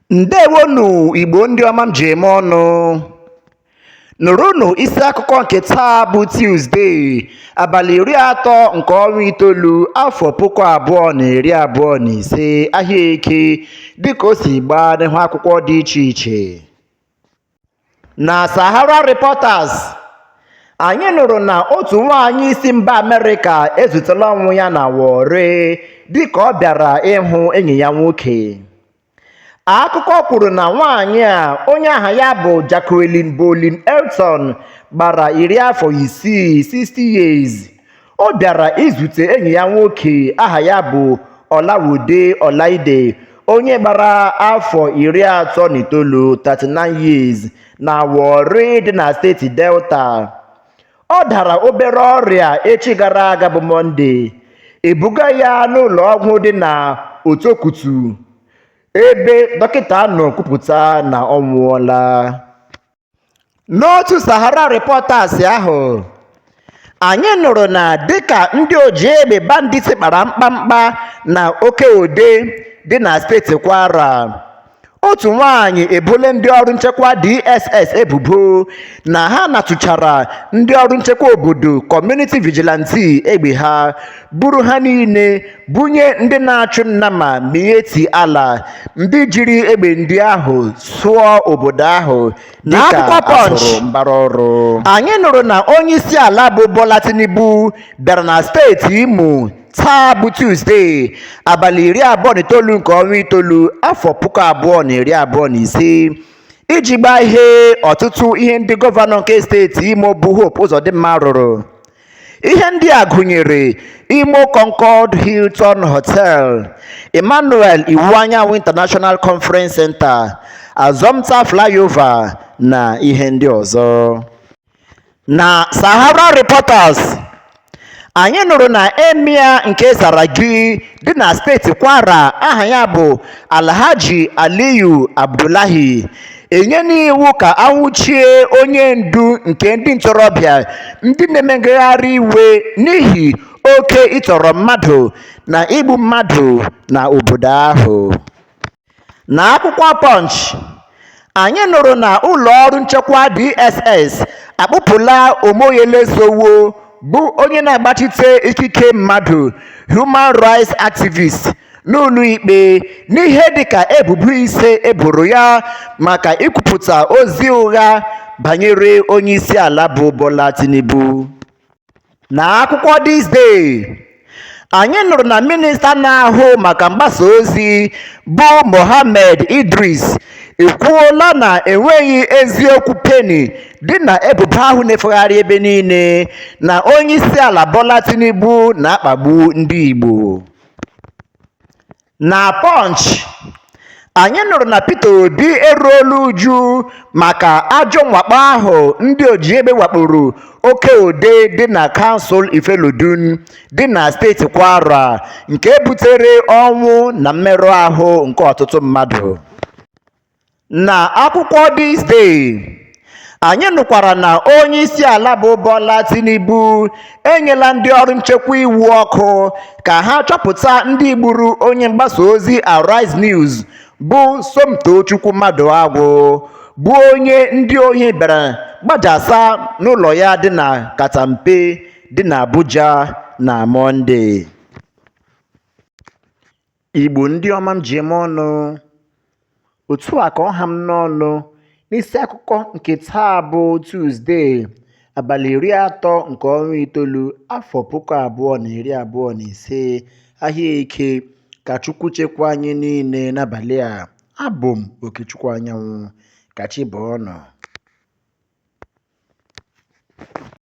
Ndewonu Igbo ndị ọma m ji eme ọnụ. Nụrụnụ isi akụkọ nke taa bụ Tuzdee, abalị 30 nke ọnwa itoolu afọ 2025 ahịa eke dịka o si gbaa n'ihu akwụkwọ dị iche iche. Na Sahara Reporters, anyị nụrụ na otu nwaanyị si mba Amerịka ezutela ọnwụ ya na Warri dịka ọ bịara ịhụ enyi ya nwoke. Akụkọ kwuru na nwaanyị a, onye aha ya bụ Jacqueline Bolin Elton, gbara 60 years. Ọ bịara izute enyi ya nwoke aha ya bụ Olawode Olaide, onye gbara afọ 39 years na Warri dị na steeti Delta. Ọ dara obere ọrịa echi gara aga bụ Mọnde. Ebuga ya n'ụlọ ọgwụ dị na Otokutu, ebe dọkịta nọ kwupụta na ọ nwụọla. N'otu Sahara Reporters ahụ, anyị nụrụ na dịka ndị oji egbe bandits kpara mkpamkpa na Oke-Ode dị na steeti Kwara, otu nwaanyị ebole ndị ọrụ nchekwa DSS ebubo na ha natụchara ndị ọrụ nchekwa obodo Community Vigilante egbe ha, buru ha niile bunye ndị na-achụ nnama Miyetti Allah, ndị jiri egbe ndị ahụ sụọ obodo ahụ dịka asụrụ mbara ọrụ. Anyị nụrụ na onye isi ala bụ Bola Tinubu bịara na steeti Imo taa bụ Tuzdee, abalị 29 nke ọnwa itoolu afọ 2025 iji gbaa ọtụtụ ihe ndị gọvanọ nke steeti Imo bụ Hope Uzodimma rụrụ. Ihe ndị a gụnyere Imo Concord Hilton Hotel, Emmanuel Iwuanyanwụ International Conference Center, Azomta Flyover na ihe ndị ọzọ. Na Sahara Reporters, anyị nụrụ na emir nke Zaragi dị na steeti Kwara aha ya bụ Alhaji Aliyu Abdullahi enye n'iwu ka anwụchie onye ndu nke ndị ntorobịa ndị na-emegharị iwe n'ihi oke ịtọrọ mmadụ na igbu mmadụ na obodo ahụ. Na akwụkwọ Punch, anyị nụrụ na ụlọ ọrụ nchekwa DSS akpụpụla Omoyele Sowore, bụ onye na-agbachite ikike mmadụ human rights activist, n'ụlọ ikpe n'ihe dịka ebubo ise eboro ya maka ikwupụta ozi ụgha banyere onye isi ala bụ Bola Tinubu. Na akwụkwọ TUZDEE, anyị nụrụ na minista na-ahụ maka mgbasa ozi bụ Mohammed Idris ekwuola na enweghị eziokwu penny dị na ebubo ahụ na-efegharị ebe niile na onye isi ala Bola Tinubu na-akpagbu ndị Igbo. Na Punch, anyị nụrụ na Peter Obi eruola uju maka ajọ mwakpo ahụ ndị oji egbe wakporo Oke-Ode dị na kansụl Ifelodun dị na steeti Kwara, nke butere ọnwụ na mmerụ ahụ nke ọtụtụ mmadụ. Na akwụkwọ TUZDEE, anyị nụkwara na onye isi ala bụ Bola Tinubu enyela ndị ọrụ nchekwa iwu ọkụ ka ha chọpụta ndị gburu onye mgbasa ozi Arise News bụ Somtochukwu Maduagwu, bụ onye ndị ohi bịara gbajasa n'ụlọ ya dị na Katampe dị na Abuja na Mọnde. Igbo ndị ọma m ji eme ọnụ, otu a ka ọ ha m n'ọnụ n'isi akụkọ nke taa bụ Tuzdee, abalị 30 nke ọnwa itoolu afọ 2025 ahịa eke. Ka Chukwu chekwaa anyị niile n'abalị a. Abụ m Okechukwu Anyanwụ. Ka chi bọọ ọnụ.